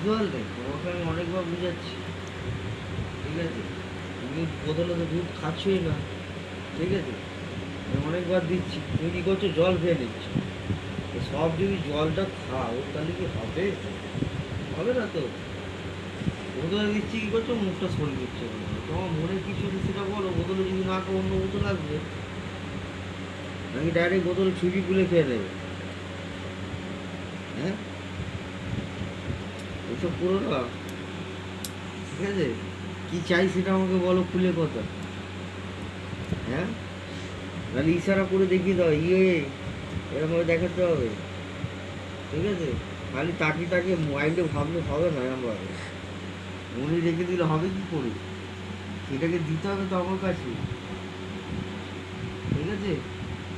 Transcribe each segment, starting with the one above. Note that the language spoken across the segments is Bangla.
বুঝতে পারলে? তোমাকে আমি অনেকবার বুঝাচ্ছি, ঠিক আছে? তুমি বোতলে তো দুধ খাচ্ছই না, ঠিক আছে? আমি অনেকবার দিচ্ছি, তুমি কী করছো? জল খেয়ে নিচ্ছ। তো সব যদি জলটা খাও তাহলে কি হবে? হবে না তো। বোতলে দিচ্ছি কী করছো? মুখটা সরিয়ে দিচ্ছ। তোমার মনে কিছু আছে সেটা বলো। বোতলে যদি না খাও অন্য বোতল আসবে, নাকি ডাইরেক্ট বোতল ছুরি খুলে খেয়ে নেবে? হ্যাঁ, এসব পুরো না, ঠিক আছে? কী চাই সেটা আমাকে বলো খুলে কথা। হ্যাঁ, নাহলে ইশারা করে দেখিয়ে দাও, এরকমভাবে দেখাতে হবে, ঠিক আছে? খালি তাকিয়ে তাকিয়ে মাইন্ডে ভাবলে হবে না, এরকমভাবে মনে রেখে দিলে হবে কি করে? সেটাকে দিতে হবে তো আমার কাছে, ঠিক আছে?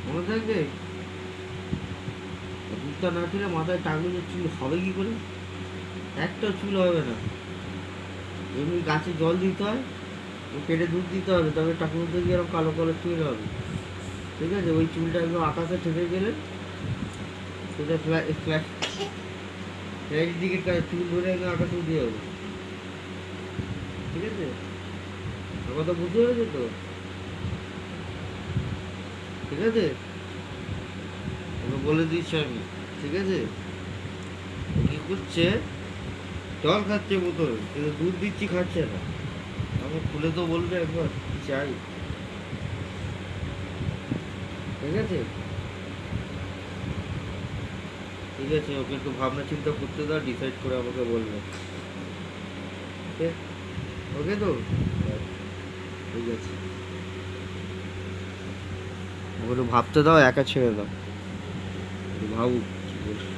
মনে থাকবে। দুধটা না খেলে মাথায় টাকলে চুল হবে কি করে? একটা চুল হবে না। এমনি গাছে জল দিতে হয়, পেটে দুধ দিতে হবে, তবে টাকুর থেকে এরকম কালো কালো চুল হবে, ঠিক আছে? ওই চুলটা একদম আকাশে ঠেকে গেলে সেটা ফ্ল্যাশ দিকে চুল ধরে একদম আকাশে উঠে যাবে, ঠিক আছে? আমার কথা বুঝতে পেরেছো তো? ঠিক আছে, ওকে বলে দিচ্ছি আমি, ঠিক আছে? ও কি করছে? জল খাচ্ছে বোতল, কিন্তু দুধ দিচ্ছি খাচ্ছে না। আমাকে খুলে তো বলবে একবার কি চাই, ঠিক আছে? ঠিক আছে, ওকে একটু ভাবনা চিন্তা করতে দাও, ডিসাইড করে আমাকে বলবে, ওকে? ওকে তো, ঠিক আছে। ওকে একটু ভাবতে দাও, একা ছেড়ে দাও, একটু ভাবুক কি বলছে,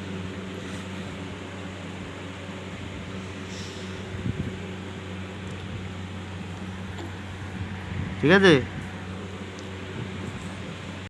ঠিক আছে?